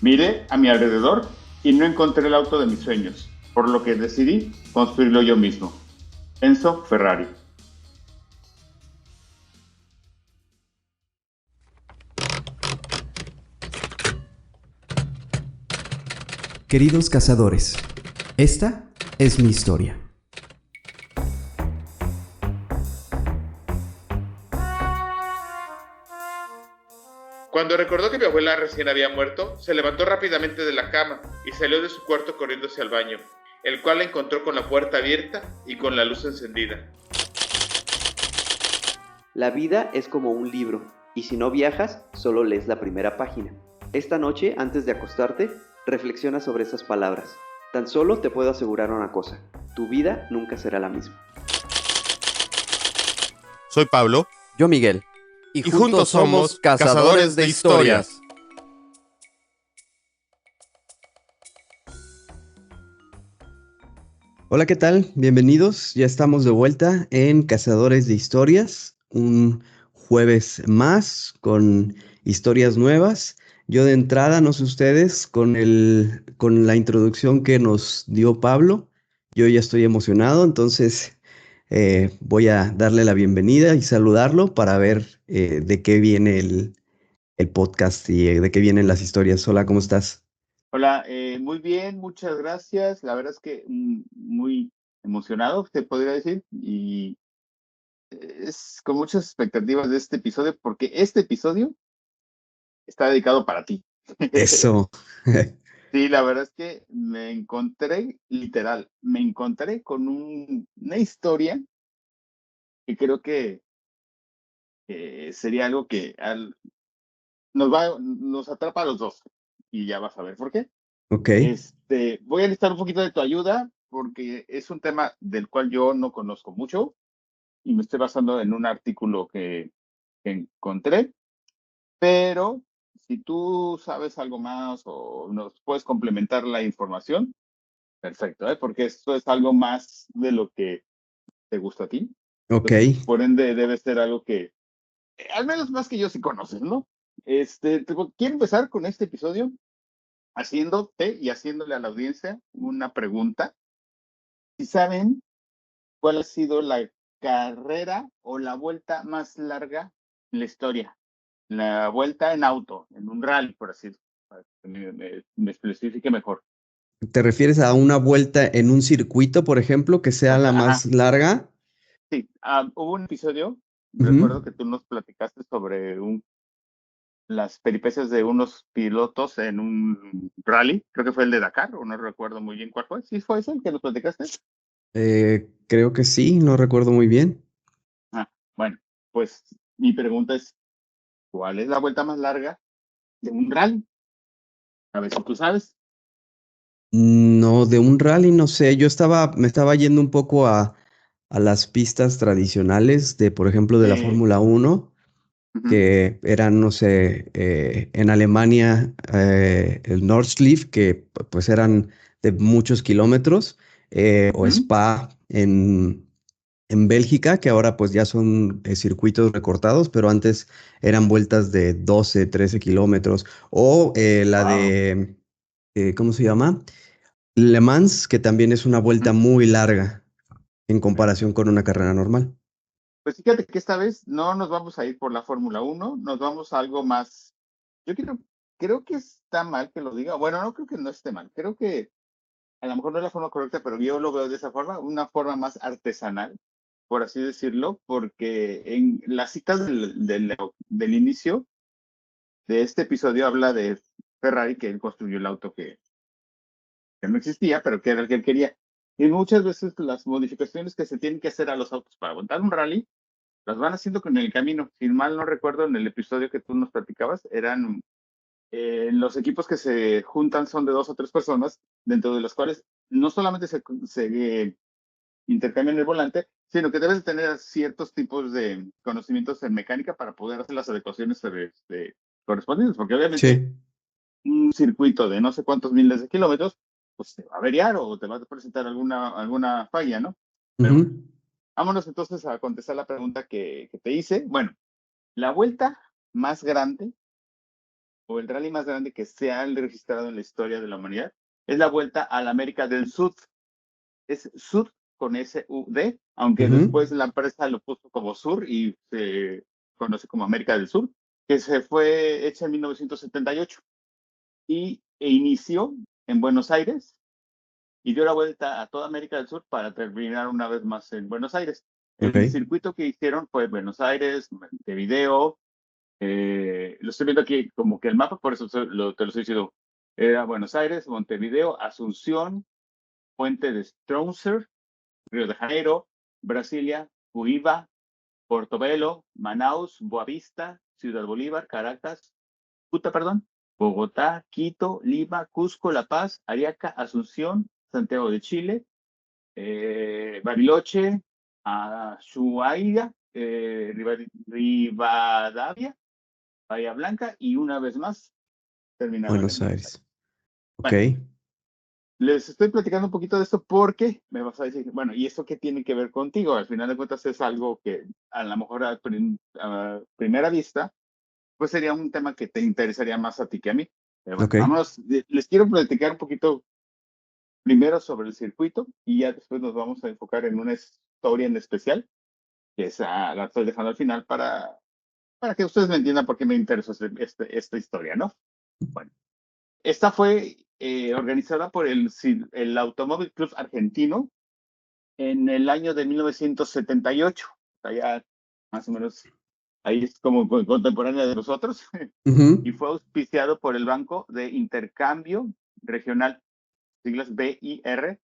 Miré a mi alrededor y no encontré el auto de mis sueños, por lo que decidí construirlo yo mismo. Enzo Ferrari. Queridos cazadores, esta es mi historia. Cuando recordó que mi abuela recién había muerto, se levantó rápidamente de la cama y salió de su cuarto corriendo hacia el baño, el cual la encontró con la puerta abierta y con la luz encendida. La vida es como un libro, y si no viajas, solo lees la primera página. Esta noche, antes de acostarte, reflexiona sobre esas palabras. Tan solo te puedo asegurar una cosa: tu vida nunca será la misma. Soy Pablo. Yo Miguel. Y juntos somos Cazadores de Historias. Hola, ¿qué tal? Bienvenidos. Ya estamos de vuelta en Cazadores de Historias. Un jueves más con historias nuevas. Yo de entrada, no sé ustedes, con la introducción que nos dio Pablo, yo ya estoy emocionado, entonces voy a darle la bienvenida y saludarlo para ver de qué viene el podcast y de qué vienen las historias. Hola, ¿cómo estás? Hola, muy bien, muchas gracias. La verdad es que muy emocionado, te podría decir, y es con muchas expectativas de este episodio, porque este episodio está dedicado para ti. Eso. Sí, la verdad es que me encontré con una historia que creo que sería algo que nos atrapa a los dos, y ya vas a ver por qué. Ok. Voy a necesitar un poquito de tu ayuda porque es un tema del cual yo no conozco mucho y me estoy basando en un artículo que encontré, pero si tú sabes algo más o nos puedes complementar la información, perfecto, ¿eh? Porque esto es algo más de lo que te gusta a ti. Ok. Entonces, por ende, debe ser algo que, al menos más que yo sí conoces, ¿no? Quiero empezar con este episodio haciéndote y haciéndole a la audiencia una pregunta. Si saben cuál ha sido la carrera o la vuelta más larga en la historia, la vuelta en auto, en un rally, por así decirlo, para que me especifique mejor. ¿Te refieres a una vuelta en un circuito, por ejemplo, que sea la más Ajá, larga? sí. Hubo un episodio, recuerdo Ujú. que tú nos platicaste sobre las peripecias de unos pilotos en un rally, creo que fue el de Dakar, o no recuerdo muy bien cuál fue. ¿Sí fue ese el que nos platicaste? Creo que sí, no recuerdo muy bien. Bueno, pues mi pregunta es, ¿cuál es la vuelta más larga de un rally? A ver si tú sabes. No, de un rally, no sé. Me estaba yendo un poco a las pistas tradicionales de, por ejemplo, de la Eh, Fórmula Uno, Ujú, que eran, no sé, en Alemania, el Nordschleife, que pues eran de muchos kilómetros, o ujú. Spa en Bélgica, que ahora pues ya son circuitos recortados, pero antes eran vueltas de 12, 13 kilómetros, o la Wow. de, ¿cómo se llama? Le Mans, que también es una vuelta Ujú. muy larga en Bueno, comparación con una carrera normal. pues fíjate que esta vez no nos vamos a ir por la Fórmula Uno, nos vamos a algo más. Yo creo que está mal que lo diga. Bueno, no creo que no esté mal. Creo que a lo mejor no es la forma correcta, pero yo lo veo de esa forma, una forma más artesanal, por así decirlo, porque en las citas del inicio de este episodio habla de Ferrari, que él construyó el auto que no existía, pero que era el que él quería. Y muchas veces las modificaciones que se tienen que hacer a los autos para aguantar un rally, las van haciendo con el camino. Si mal no recuerdo, en el episodio que tú nos platicabas, eran los equipos que se juntan son de 2 o 3 personas, dentro de los cuales no solamente se intercambian el volante, sino que debes de tener ciertos tipos de conocimientos en mecánica para poder hacer las adecuaciones correspondientes, porque obviamente Sí. un circuito de no sé cuántos miles de kilómetros pues te va a averiar o te va a presentar alguna falla, ¿no? Pero bueno, vámonos entonces a contestar la pregunta que te hice. Bueno, la vuelta más grande o el rally más grande que se ha registrado en la historia de la humanidad es la Vuelta a la América del Sur. Es Sud con S-U-D, aunque después la empresa lo puso como Sur y se conoce como América del Sur, que se fue hecha en 1978 e inició en Buenos Aires y dio la vuelta a toda América del Sur para terminar una vez más en Buenos Aires. El circuito que hicieron fue Buenos Aires, Montevideo, lo estoy viendo aquí como que el mapa, por eso te lo estoy diciendo. Era Buenos Aires, Montevideo, Asunción, Puente de Strouser, Río de Janeiro, Brasilia, Cuiabá, Portobelo, Manaus, Boavista, Ciudad Bolívar, Caracas, Bogotá, Quito, Lima, Cusco, La Paz, Arica, Asunción, Santiago de Chile, Bariloche, Ushuaia, Rivadavia, Bahía Blanca y una vez más terminaron Buenos en Aires. Ok. Bueno, les estoy platicando un poquito de esto porque me vas a decir, bueno, ¿y esto qué tiene que ver contigo? Al final de cuentas es algo que a lo mejor a primera vista, pues sería un tema que te interesaría más a ti que a mí. Pero bueno, Ok. vámonos, les quiero platicar un poquito primero sobre el circuito y ya después nos vamos a enfocar en una historia en especial, que esa la estoy dejando al final para que ustedes me entiendan por qué me interesa esta historia, ¿no? Bueno, esta fue organizada por el Automóvil Club Argentino en el año de 1978. Allá más o menos, ahí es como contemporánea de nosotros, y fue auspiciado por el Banco de Intercambio Regional, siglas BIR,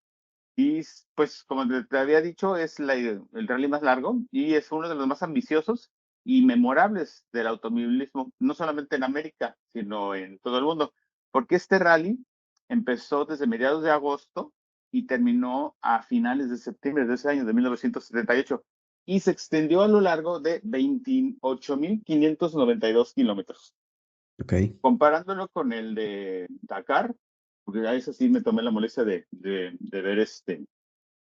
y pues como te había dicho, es el rally más largo y es uno de los más ambiciosos y memorables del automovilismo, no solamente en América, sino en todo el mundo, porque este rally empezó desde mediados de agosto y terminó a finales de septiembre de ese año, de 1978, y se extendió a lo largo de 28.592 kilómetros. Ok. Comparándolo con el de Dakar, porque a eso sí me tomé la molestia de ver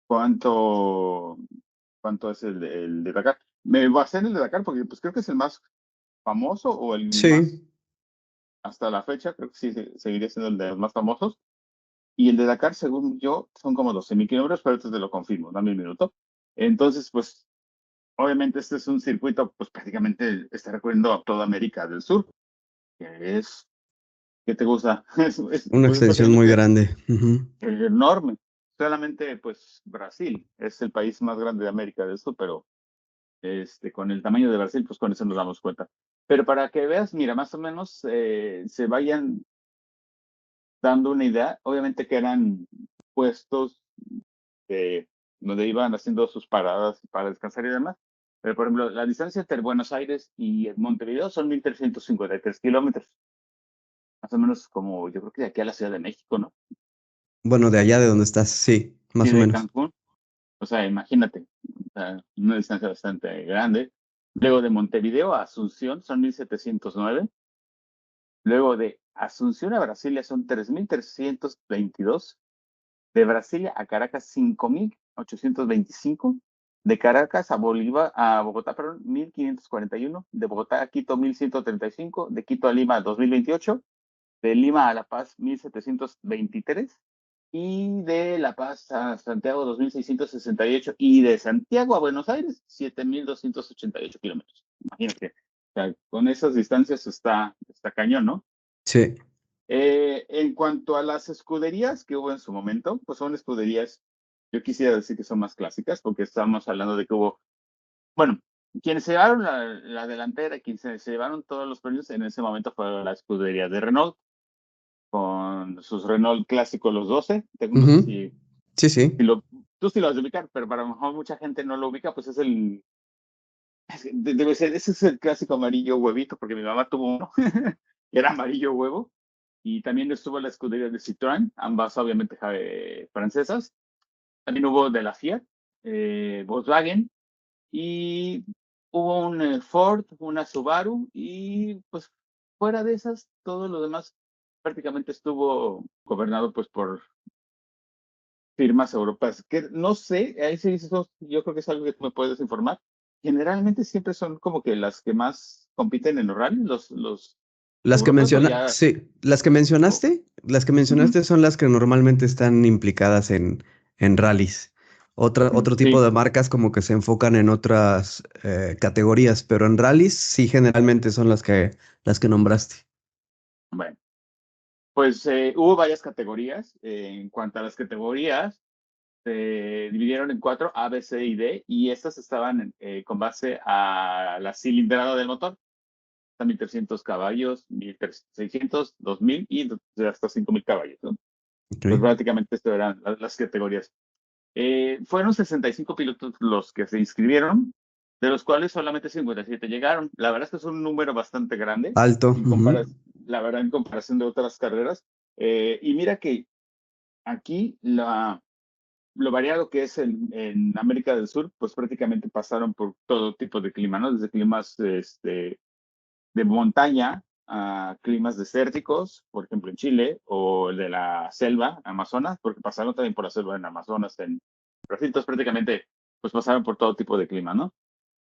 cuánto es el de Dakar. Me basé en el de Dakar porque pues creo que es el más famoso o el más, Sí. hasta la fecha, creo que sí seguiría siendo el de los más famosos. Y el de Dakar, según yo, son como 12.000 kilómetros, pero esto te lo confirmo, dame un minuto. Entonces, pues, obviamente este es un circuito, pues prácticamente está recorriendo a toda América del Sur, que es, ¿qué te gusta? Una Pues extensión muy prácticamente grande. enorme. Solamente, pues, Brasil es el país más grande de América del Sur, pero con el tamaño de Brasil, pues con eso nos damos cuenta. Pero para que veas, mira, más o menos se vayan dando una idea, obviamente que eran puestos donde iban haciendo sus paradas para descansar y demás. Pero, por ejemplo, la distancia entre Buenos Aires y Montevideo son 1.353 kilómetros. Más o menos como yo creo que de aquí a la Ciudad de México, ¿no? Bueno, de allá de donde estás, sí, Sí, más o de menos. Cancún. O sea, imagínate, o sea, una distancia bastante grande. Luego de Montevideo a Asunción son 1.709. Luego de Asunción a Brasilia son 3.322. De Brasilia a Caracas, 5.825. De Caracas a Bogotá, perdón, 1.541. De Bogotá a Quito, 1.135. De Quito a Lima, 2.028. De Lima a La Paz, 1.723. Y de La Paz a Santiago, 2.668. Y de Santiago a Buenos Aires, 7.288 kilómetros. Imagínate. O sea, con esas distancias está cañón, ¿no? Sí. En cuanto a las escuderías que hubo en su momento, pues son escuderías, yo quisiera decir que son más clásicas, porque estamos hablando de que hubo, bueno, quienes se llevaron la delantera, quienes se llevaron todos los premios en ese momento fue la escudería de Renault, con sus Renault clásicos los 12. No sé si, Sí. tú sí lo vas a ubicar, pero para lo mejor mucha gente no lo ubica, pues debe ser, ese es el clásico amarillo huevito, porque mi mamá tuvo uno, que era amarillo huevo. Y también estuvo la escudería de Citroën, ambas obviamente francesas. También hubo de la Fiat, Volkswagen, y hubo un Ford, una Subaru, y pues fuera de esas, todo lo demás prácticamente estuvo gobernado pues por firmas europeas, que no sé, ahí sí, eso yo creo que es algo que tú me puedes informar. Generalmente siempre son como que las que más compiten en los rally, los Las que europeos o ya. sí, las que o- Ujú, mencionaste son las que normalmente están implicadas en rallies. Otro tipo sí, de marcas como que se enfocan en otras categorías, pero en rallies sí generalmente son las que nombraste. bueno. Pues hubo varias categorías. En cuanto a las categorías, se dividieron en cuatro, A, B, C y D, y estas estaban con base a la cilindrada del motor. 1.300 caballos, 1.600, 2.000 y hasta 5.000 caballos, ¿no? Ok. Pues prácticamente estas eran las categorías. Fueron 65 pilotos los que se inscribieron, de los cuales solamente 57 llegaron. La verdad es que es un número bastante grande, Alto. en Ujú. la verdad, en comparación de otras carreras. Y mira que aquí lo variado que es en América del Sur, pues prácticamente pasaron por todo tipo de clima, ¿no? Desde climas de montaña a climas desérticos, por ejemplo en Chile, o de la selva, Amazonas, porque pasaron también por la selva en Amazonas, en Brasil, entonces prácticamente pues pasaron por todo tipo de clima, ¿no?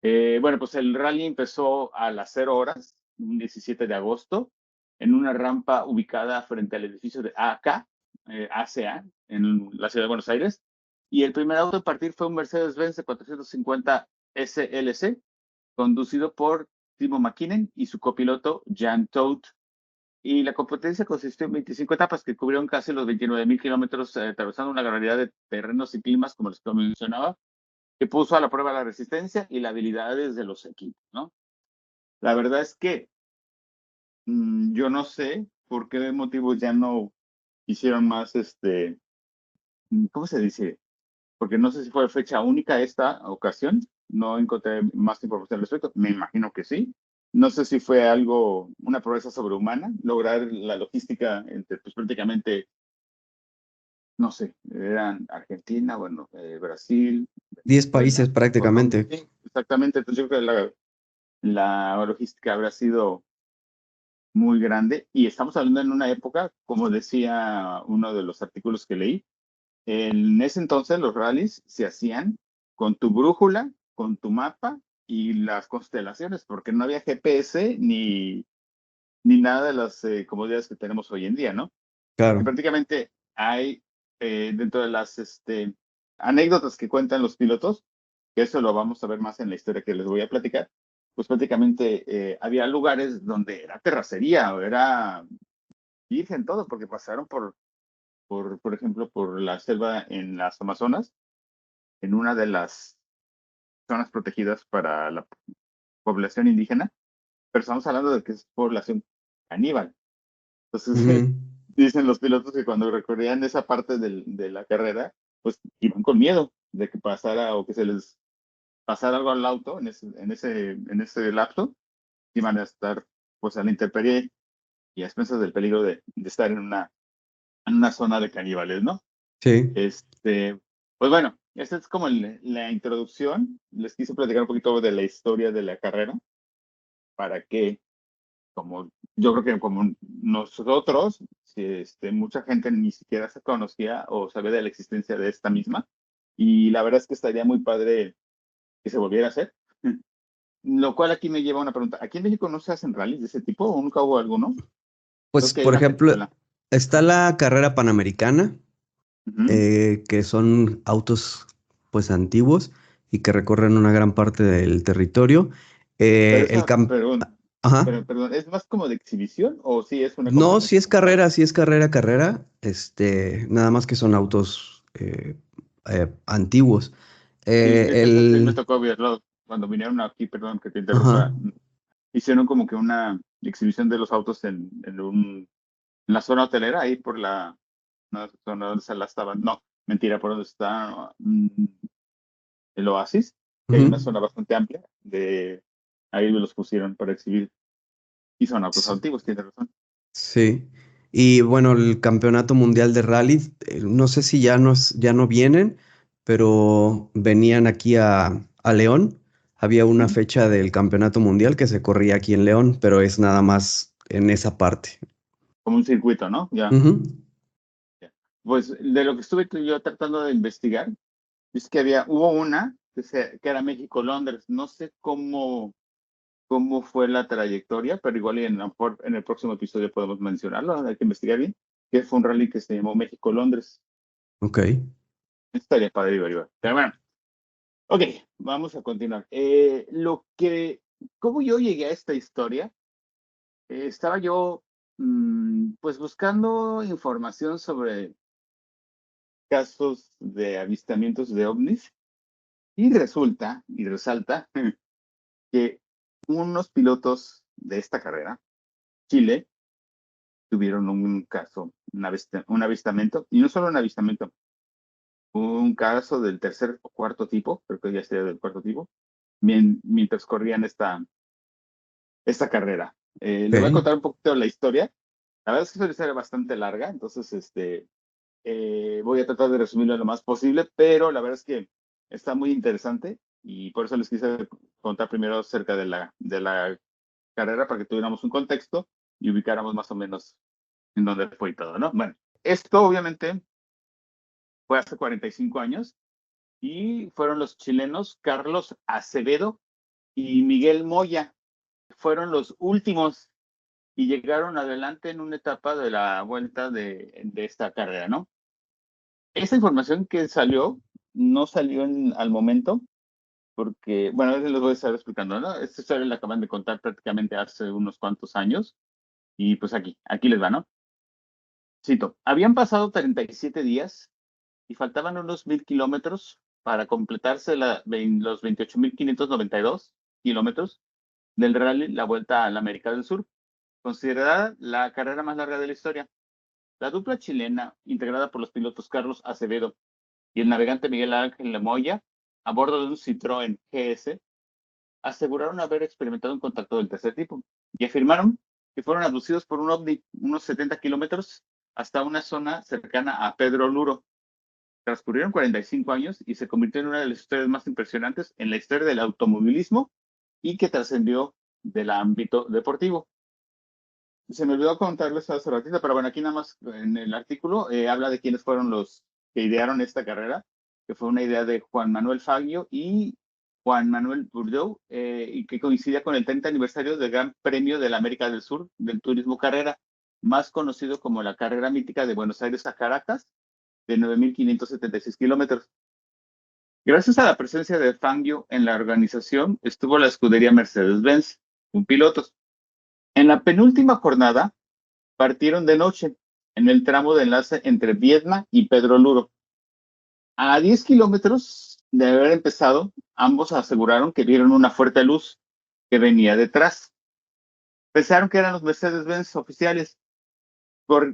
Bueno, pues el rally empezó a las 0 horas, un 17 de agosto, en una rampa ubicada frente al edificio de ACA, en la ciudad de Buenos Aires, y el primer auto en partir fue un Mercedes-Benz 450 SLC, conducido por Timo Mäkinen y su copiloto Jan Todt. Y la competencia consistió en 25 etapas que cubrieron casi los 29.000 kilómetros, atravesando una gran variedad de terrenos y climas, como les mencionaba, que puso a la prueba la resistencia y las habilidades de los equipos, ¿no? La verdad es que yo no sé por qué motivos ya no hicieron más, ¿cómo se dice? Porque no sé si fue fecha única esta ocasión, no encontré más información al respecto, me imagino que sí. No sé si fue algo, una proeza sobrehumana, lograr la logística entre, pues prácticamente, no sé, eran Argentina, bueno, Brasil, 10 países Venezuela, Colombia, prácticamente. sí, exactamente. Entonces yo creo que la logística habrá sido muy grande y estamos hablando en una época, como decía uno de los artículos que leí, en ese entonces los rallies se hacían con tu brújula, con tu mapa y las constelaciones, porque no había GPS ni nada de las comodidades que tenemos hoy en día, ¿no? Porque Claro. prácticamente hay dentro de las anécdotas que cuentan los pilotos, que eso lo vamos a ver más en la historia que les voy a platicar, pues prácticamente había lugares donde era terracería o era virgen todo, porque pasaron por ejemplo, por la selva en las Amazonas, en una de las zonas protegidas para la población indígena, pero estamos hablando de que es población caníbal. Entonces, Ujú. dicen los pilotos que cuando recorrían esa parte de la carrera, pues iban con miedo de que pasara o que se les pasara algo al auto en ese lapso, iban a estar pues a la intemperie y a expensas del peligro de estar en una zona de caníbales, ¿no? Sí. Pues bueno, esta es como la introducción. Les quise platicar un poquito de la historia de la carrera para que, como yo creo que como nosotros, si, mucha gente ni siquiera se conocía o sabía de la existencia de esta misma. Y la verdad es que estaría muy padre que se volviera a hacer. Lo cual aquí me lleva a una pregunta. ¿Aquí en México no se hacen rallies de ese tipo o nunca hubo alguno? Creo Pues, que hay por una que ejemplo, vuela. está la carrera panamericana, Ujú. que son autos pues antiguos y que recorren una gran parte del territorio. Pero El esa, camp perdón, Ajá. perdón, ¿es más como de exhibición o sí es una No, competencia como tal? sí es carrera, carrera. Nada más que son autos antiguos. Sí, Eh, de hecho, eso sí me el, tocó verlo cuando vinieron aquí, perdón que te ajá. interrumpa. Hicieron como que una exhibición de los autos en la zona hotelera, ahí por no, zona donde se la estaban. No, mentira, por donde está el Oasis, que hay una Ujú. zona bastante amplia, ahí los pusieron para exhibir. Y son autos Sí. antiguos, tienes razón. Sí. Y bueno, el Campeonato Mundial de Rally, no sé si ya no vienen, pero venían aquí a León. Había una Ujú. fecha del Campeonato Mundial que se corría aquí en León, pero es nada más en esa parte. Como un circuito, ¿no? Ya. Ujú. Ya. pues de lo que estuve yo tratando de investigar, es que hubo una que era México-Londres. No sé cómo fue la trayectoria, pero igual a lo mejor en el próximo episodio podemos mencionarlo, hay que investigar bien, que fue un rally que se llamó México-Londres. Ok. Estaría padre, igual. Pero bueno, ok, vamos a continuar. ¿Cómo yo llegué a esta historia? Estaba yo, pues buscando información sobre casos de avistamientos de ovnis y resulta y resalta que unos pilotos de esta carrera, Chile, tuvieron un caso, un avistamiento, y no solo un avistamiento, un caso del tercer o cuarto tipo, creo que ya sería del cuarto tipo, mientras corrían esta carrera. Les voy a Ok. contar un poquito la historia. La verdad es que es una historia bastante larga, entonces voy a tratar de resumirlo lo más posible, pero la verdad es que está muy interesante y por eso les quise contar primero acerca de la carrera para que tuviéramos un contexto y ubicáramos más o menos en dónde fue y todo, ¿no? Bueno, esto obviamente fue hace 45 años y fueron los chilenos Carlos Acevedo y Miguel Moya. Fueron los últimos y llegaron adelante en una etapa de la vuelta de esta carrera, ¿no? Esa información que salió no salió al momento porque, bueno, les voy a estar explicando, ¿no? Esta historia la acaban de contar prácticamente hace unos cuantos años y pues aquí les va, ¿no? Cito, habían pasado 37 días y faltaban unos 1,000 kilómetros para completarse los 28,592 kilómetros del rally La Vuelta a la América del Sur, considerada la carrera más larga de la historia. La dupla chilena, integrada por los pilotos Carlos Acevedo y el navegante Miguel Ángel Lemoya, a bordo de un Citroën GS, aseguraron haber experimentado un contacto del tercer tipo y afirmaron que fueron abducidos por un ovni unos 70 kilómetros hasta una zona cercana a Pedro Luro. Transcurrieron 45 años y se convirtió en una de las historias más impresionantes en la historia del automovilismo y que trascendió del ámbito deportivo. Se me olvidó contarles hace ratito, pero bueno, aquí nada más en el artículo habla de quiénes fueron los que idearon esta carrera, que fue una idea de Juan Manuel Fangio y Juan Manuel Bourdeau, y que coincidía con el 30 aniversario del Gran Premio de la América del Sur del Turismo Carrera, más conocido como la carrera mítica de Buenos Aires a Caracas, de 9,576 kilómetros. Gracias a la presencia de Fangio en la organización, estuvo la escudería Mercedes-Benz, con pilotos. En la penúltima jornada, partieron de noche en el tramo de enlace entre Viedma y Pedro Luro. A 10 kilómetros de haber empezado, ambos aseguraron que vieron una fuerte luz que venía detrás. Pensaron que eran los Mercedes-Benz oficiales.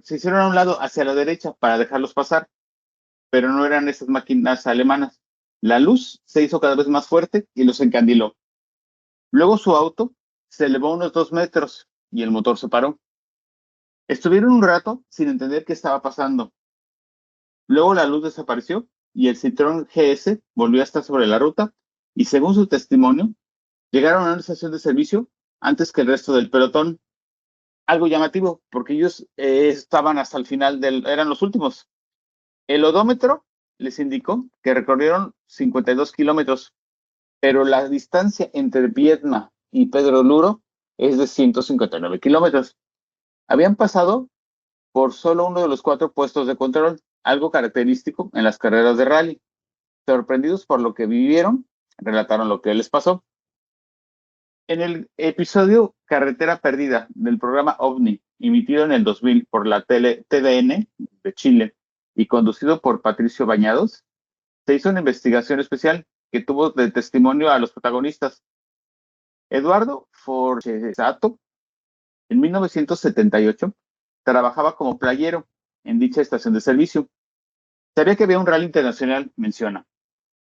Se hicieron a un lado hacia la derecha para dejarlos pasar, pero no eran esas máquinas alemanas. La luz se hizo cada vez más fuerte y los encandiló. Luego su auto se elevó unos 2 metros y el motor se paró. Estuvieron un rato sin entender qué estaba pasando. Luego la luz desapareció y el Citroën GS volvió a estar sobre la ruta y según su testimonio, llegaron a una estación de servicio antes que el resto del pelotón. Algo llamativo, porque ellos estaban hasta el final eran los últimos. El odómetro les indicó que recorrieron 52 kilómetros, pero la distancia entre Viedma y Pedro Luro es de 159 kilómetros. Habían pasado por solo uno de los 4 puestos de control, algo característico en las carreras de rally. Sorprendidos por lo que vivieron, relataron lo que les pasó. En el episodio Carretera Perdida del programa OVNI, emitido en el 2000 por la TVN de Chile y conducido por Patricio Bañados, se hizo una investigación especial que tuvo de testimonio a los protagonistas. Eduardo Forchesato, en 1978, trabajaba como playero en dicha estación de servicio. Sabía que había un rally internacional, menciona.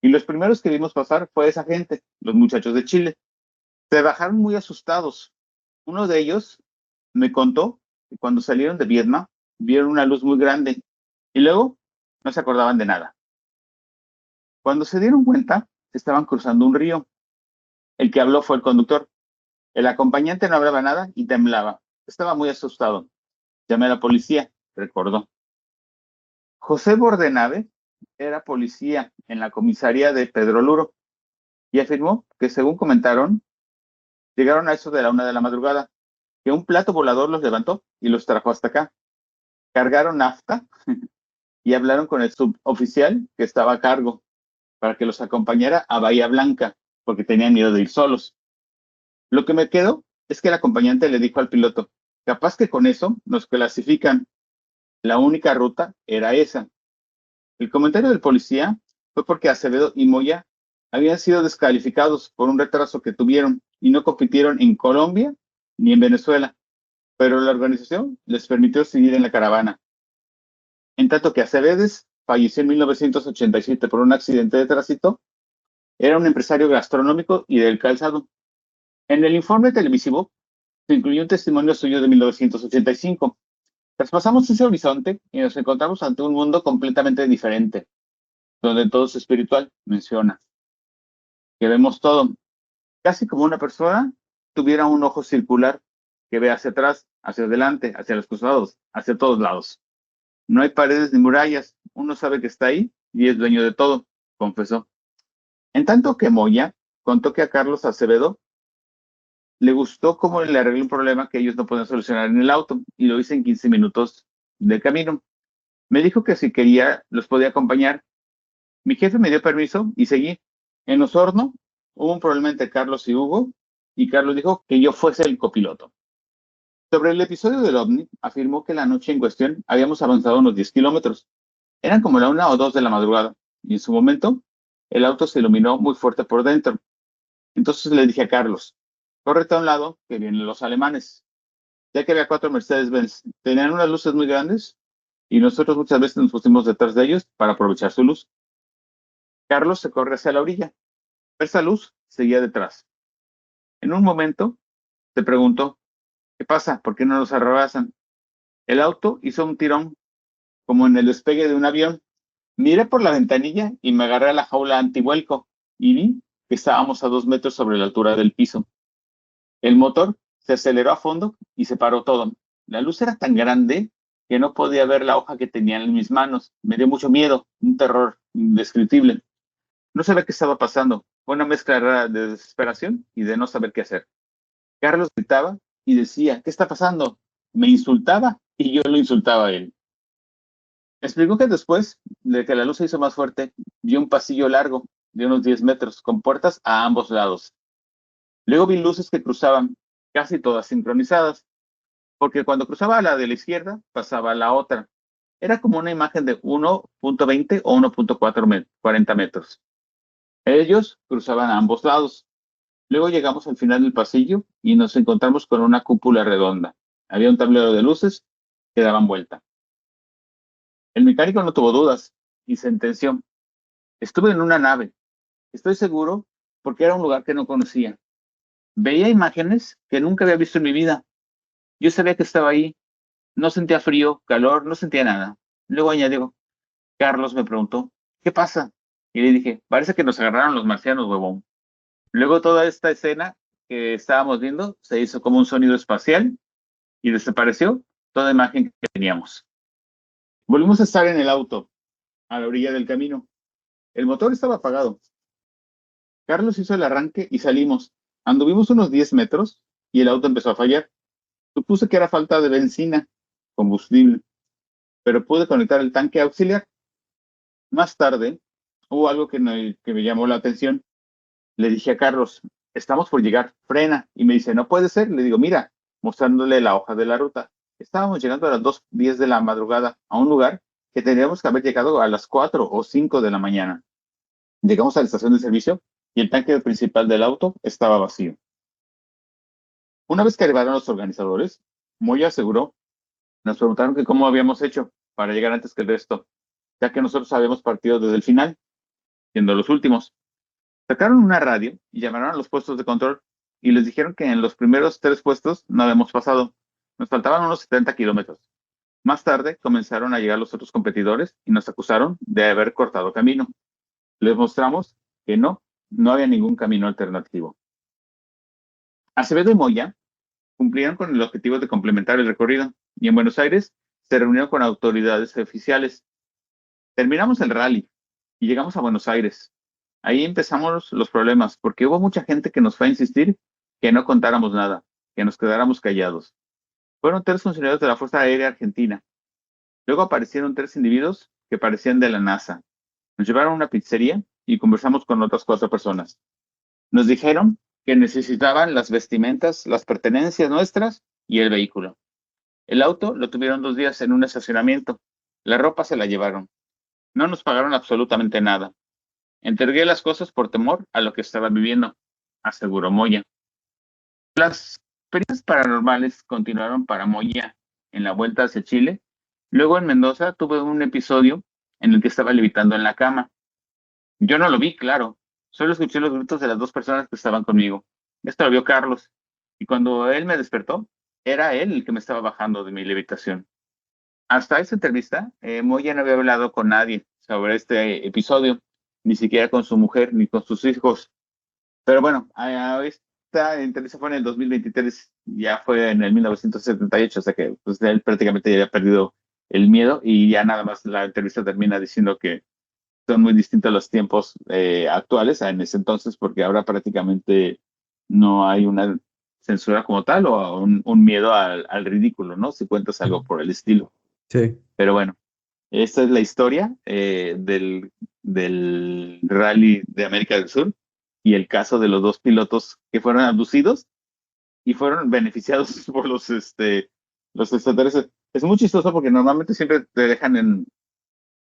Y los primeros que vimos pasar fue esa gente, los muchachos de Chile. Se bajaron muy asustados. Uno de ellos me contó que cuando salieron de Vietnam vieron una luz muy grande y luego no se acordaban de nada. Cuando se dieron cuenta, estaban cruzando un río. El que habló fue el conductor. El acompañante no hablaba nada y temblaba. Estaba muy asustado. Llamé a la policía, recordó. José Bordenave era policía en la comisaría de Pedro Luro y afirmó que, según comentaron, llegaron a eso de la 1 de la madrugada, que un plato volador los levantó y los trajo hasta acá. Cargaron nafta y hablaron con el suboficial que estaba a cargo para que los acompañara a Bahía Blanca, porque tenían miedo de ir solos. Lo que me quedó es que el acompañante le dijo al piloto, capaz que con eso nos clasifican. La única ruta era esa. El comentario del policía fue porque Acevedo y Moya habían sido descalificados por un retraso que tuvieron y no compitieron en Colombia ni en Venezuela, pero la organización les permitió seguir en la caravana. En tanto que Acevedes falleció en 1987 por un accidente de tránsito, era un empresario gastronómico y del calzado. En el informe televisivo se incluyó un testimonio suyo de 1985. Traspasamos ese horizonte y nos encontramos ante un mundo completamente diferente, donde todo es espiritual, menciona, que vemos todo, casi como una persona tuviera un ojo circular que ve hacia atrás, hacia adelante, hacia los costados, hacia todos lados. No hay paredes ni murallas, uno sabe que está ahí y es dueño de todo, confesó. En tanto que Moya contó que a Carlos Acevedo le gustó cómo le arregló un problema que ellos no podían solucionar en el auto y lo hice en 15 minutos de camino. Me dijo que si quería los podía acompañar. Mi jefe me dio permiso y seguí. En Osorno hubo un problema entre Carlos y Hugo y Carlos dijo que yo fuese el copiloto. Sobre el episodio del OVNI, afirmó que la noche en cuestión habíamos avanzado unos 10 kilómetros. Eran como la 1 o 2 de la madrugada y en su momento el auto se iluminó muy fuerte por dentro. Entonces le dije a Carlos, córrete a un lado que vienen los alemanes. Ya que había 4 Mercedes-Benz, tenían unas luces muy grandes y nosotros muchas veces nos pusimos detrás de ellos para aprovechar su luz. Carlos se corre hacia la orilla. Esa luz seguía detrás. En un momento se preguntó, ¿qué pasa? ¿Por qué no nos arrasan? El auto hizo un tirón, como en el despegue de un avión. Miré por la ventanilla y me agarré a la jaula antivuelco y vi que estábamos a 2 metros sobre la altura del piso. El motor se aceleró a fondo y se paró todo. La luz era tan grande que no podía ver la hoja que tenía en mis manos. Me dio mucho miedo, un terror indescriptible. No sabía qué estaba pasando. Fue una mezcla rara de desesperación y de no saber qué hacer. Carlos gritaba y decía, ¿qué está pasando? Me insultaba y yo lo insultaba a él. Explicó que después de que la luz se hizo más fuerte, vio un pasillo largo de unos 10 metros con puertas a ambos lados. Luego vi luces que cruzaban, casi todas sincronizadas, porque cuando cruzaba la de la izquierda, pasaba a la otra. Era como una imagen de 1.20 o 1.40 metros. Ellos cruzaban a ambos lados. Luego llegamos al final del pasillo y nos encontramos con una cúpula redonda. Había un tablero de luces que daban vuelta. El mecánico no tuvo dudas y sentenció. Estuve en una nave. Estoy seguro porque era un lugar que no conocía. Veía imágenes que nunca había visto en mi vida. Yo sabía que estaba ahí. No sentía frío, calor, no sentía nada. Luego añadió, Carlos me preguntó, ¿qué pasa? Y le dije, parece que nos agarraron los marcianos, huevón. Luego toda esta escena que estábamos viendo se hizo como un sonido espacial y desapareció toda imagen que teníamos. Volvimos a estar en el auto, a la orilla del camino. El motor estaba apagado. Carlos hizo el arranque y salimos. Anduvimos unos 10 metros y el auto empezó a fallar. Supuse que era falta de benzina, combustible, pero pude conectar el tanque auxiliar. Más tarde, hubo algo que me llamó la atención. Le dije a Carlos, estamos por llegar, frena. Y me dice, no puede ser. Le digo, mira, mostrándole la hoja de la ruta. Estábamos llegando a las 2:10 de la madrugada a un lugar que teníamos que haber llegado a las 4 o 5 de la mañana. Llegamos a la estación de servicio y el tanque principal del auto estaba vacío. Una vez que arribaron los organizadores, Moya aseguró, nos preguntaron que cómo habíamos hecho para llegar antes que el resto, ya que nosotros habíamos partido desde el final, siendo los últimos. Sacaron una radio y llamaron a los puestos de control y les dijeron que en los primeros 3 puestos no habíamos pasado. Nos faltaban unos 70 kilómetros. Más tarde comenzaron a llegar los otros competidores y nos acusaron de haber cortado camino. Les mostramos que no había ningún camino alternativo. Acevedo y Moya cumplieron con el objetivo de complementar el recorrido y en Buenos Aires se reunieron con autoridades oficiales. Terminamos el rally y llegamos a Buenos Aires. Ahí empezamos los problemas, porque hubo mucha gente que nos fue a insistir que no contáramos nada, que nos quedáramos callados. Fueron 3 funcionarios de la Fuerza Aérea Argentina. Luego aparecieron 3 individuos que parecían de la NASA. Nos llevaron a una pizzería y conversamos con otras 4 personas. Nos dijeron que necesitaban las vestimentas, las pertenencias nuestras y el vehículo. El auto lo tuvieron 2 días en un estacionamiento. La ropa se la llevaron. No nos pagaron absolutamente nada. Entregué las cosas por temor a lo que estaba viviendo, aseguró Moya. Las experiencias paranormales continuaron para Moya en la vuelta hacia Chile. Luego en Mendoza tuve un episodio en el que estaba levitando en la cama. Yo no lo vi, claro. Solo escuché los gritos de las 2 personas que estaban conmigo. Esto lo vio Carlos. Y cuando él me despertó, era él el que me estaba bajando de mi levitación. Hasta esa entrevista, Moya no había hablado con nadie sobre este episodio, ni siquiera con su mujer ni con sus hijos. Pero bueno, esta entrevista fue en el 2023, ya fue en el 1978, o sea que pues, él prácticamente ya había perdido el miedo y ya nada más la entrevista termina diciendo que son muy distintos los tiempos actuales en ese entonces, porque ahora prácticamente no hay una censura como tal o un miedo al ridículo, ¿no? Si cuentas algo por el estilo. Sí. Pero bueno, esta es la historia del Rally de América del Sur y el caso de los 2 pilotos que fueron abducidos y fueron beneficiados por los extraterrestres. Es muy chistoso porque normalmente siempre te dejan en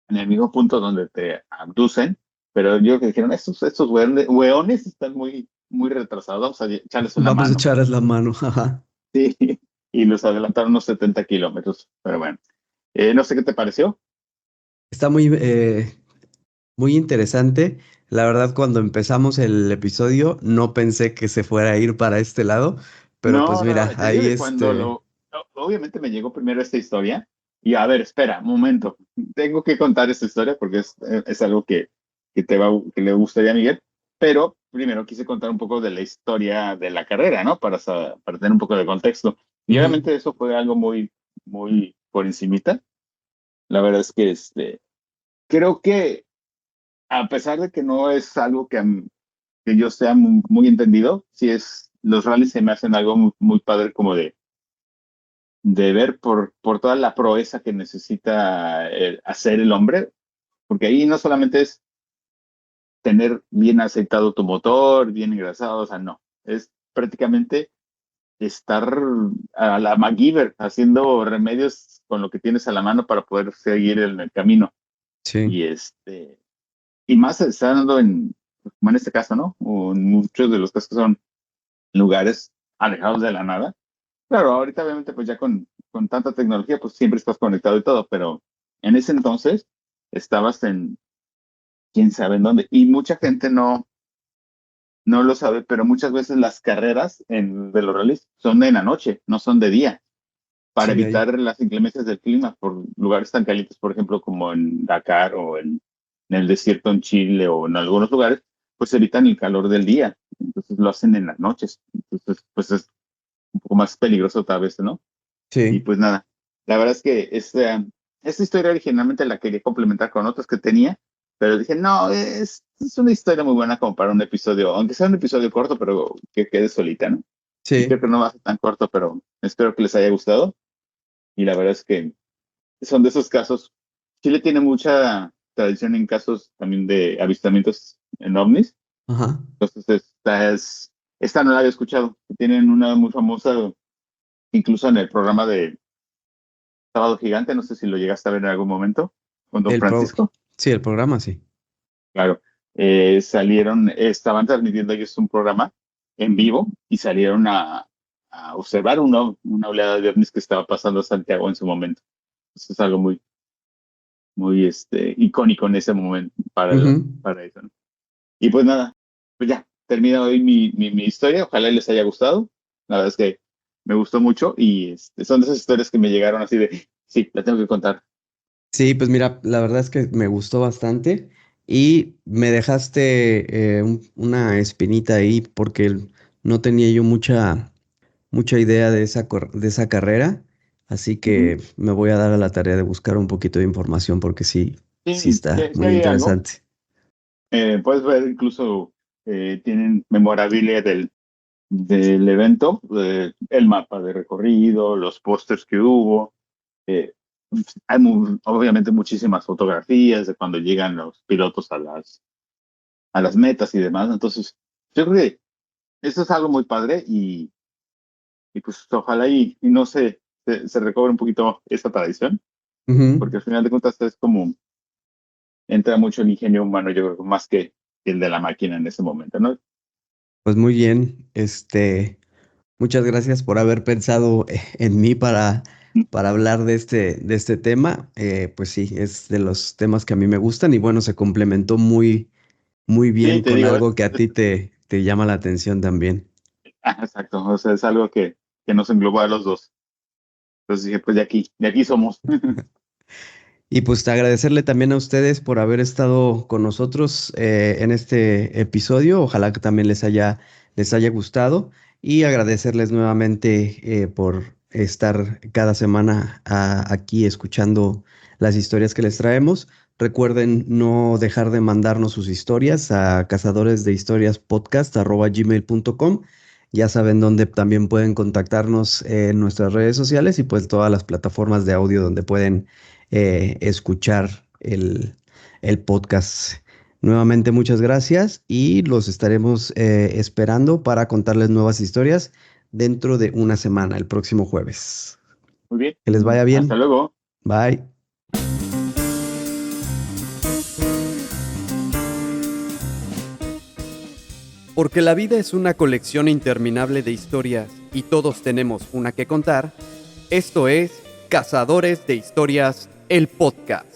el mismo punto donde te abducen, pero yo creo que dijeron, estos hueones están muy, muy retrasados, vamos a echarles una Vamos a mano. echarles la mano. Ajá. Sí, y los adelantaron unos 70 kilómetros, pero bueno. No sé qué te pareció. Está muy interesante. La verdad, cuando empezamos el episodio, no pensé que se fuera a ir para este lado, pero pues No, mira, te digo ahí que obviamente me llegó primero esta historia y a ver, espera, un momento, tengo que contar esta historia porque es algo que que le gustaría a Miguel, pero primero quise contar un poco de la historia de la carrera, ¿no? Para tener un poco de contexto. Y Ujú. obviamente eso fue algo muy, muy por encimita. La verdad es que creo que a pesar de que no es algo que yo sea muy, muy entendido, los rallies se me hacen algo muy, muy padre como de ver por toda la proeza que necesita hacer el hombre, porque ahí no solamente es tener bien aceitado tu motor, bien engrasado, o sea, no, es prácticamente estar a la MacGyver haciendo remedios con lo que tienes a la mano para poder seguir en el camino. Sí, Y y más estando como en este caso, ¿no? O en muchos de los casos que son lugares alejados de la nada. Claro, ahorita obviamente pues ya con tanta tecnología pues siempre estás conectado y todo, pero en ese entonces estabas en quién sabe en dónde. Y mucha gente no lo sabe, pero muchas veces las carreras de los rallies son de la noche, no son de día, para sí, ahí. evitar las inclemencias del clima por lugares tan calientes, por ejemplo, como en Dakar o en el desierto en Chile o en algunos lugares, pues evitan el calor del día. Entonces lo hacen en las noches. Entonces, pues es un poco más peligroso tal vez, ¿no? Y Sí, pues nada, la verdad es que esta historia originalmente la quería complementar con otras que tenía, pero dije, no, es una historia muy buena como para un episodio, aunque sea un episodio corto, pero que quede solita, ¿no? Y sí. creo que no va a ser tan corto, pero espero que les haya gustado. Y la verdad es que son de esos casos. Chile tiene mucha tradición en casos también de avistamientos en ovnis. Ajá. Entonces, esta no la había escuchado. Tienen una muy famosa, incluso en el programa de Sábado Gigante, no sé si lo llegaste a ver en algún momento, con Don El pro, Francisco. sí, el programa, sí. Claro, estaban transmitiendo ellos un programa en vivo y salieron a observar una oleada de ovnis que estaba pasando a Santiago en su momento. Eso es algo muy, muy icónico en ese momento Ujú. para eso, ¿no? Y pues nada, pues ya, termina hoy mi historia. Ojalá les haya gustado. La verdad es que me gustó mucho y son de esas historias que me llegaron así de, sí, la tengo que contar. Sí, pues mira, la verdad es que me gustó bastante y me dejaste una espinita ahí porque no tenía yo mucha idea de de esa carrera, así Ujú. que me voy a dar a la tarea de buscar un poquito de información porque sí, Sí, está sí muy hay algo. interesante. Puedes ver incluso, tienen memorabilia del evento, el mapa de recorrido, los pósters que hubo. Hay obviamente muchísimas fotografías de cuando llegan los pilotos a las metas y demás. Entonces, yo creo que eso es algo muy padre y pues ojalá y no se recobre un poquito esta tradición, Ujú. porque al final de cuentas es como entra mucho el ingenio humano, yo creo, más que el de la máquina en ese momento, ¿no? Pues muy bien, muchas gracias por haber pensado en mí para hablar de este tema. Pues sí, es de los temas que a mí me gustan y bueno, se complementó muy Sí, bien te con digo, algo que a ti te llama la atención también. exacto, o sea, es algo que nos engloba a los dos. Entonces dije, pues de aquí somos. Y pues agradecerle también a ustedes por haber estado con nosotros en este episodio. Ojalá que también les haya gustado y agradecerles nuevamente por estar cada semana aquí escuchando las historias que les traemos. Recuerden no dejar de mandarnos sus historias a cazadoresdehistoriaspodcast@gmail.com. Ya saben dónde también pueden contactarnos en nuestras redes sociales y pues todas las plataformas de audio donde pueden escuchar el podcast. Nuevamente muchas gracias y los estaremos esperando para contarles nuevas historias dentro de una semana, el próximo jueves. Muy bien. Que les vaya Hasta bien. luego. Bye. Porque la vida es una colección interminable de historias y todos tenemos una que contar, esto es Cazadores de Historias, el podcast.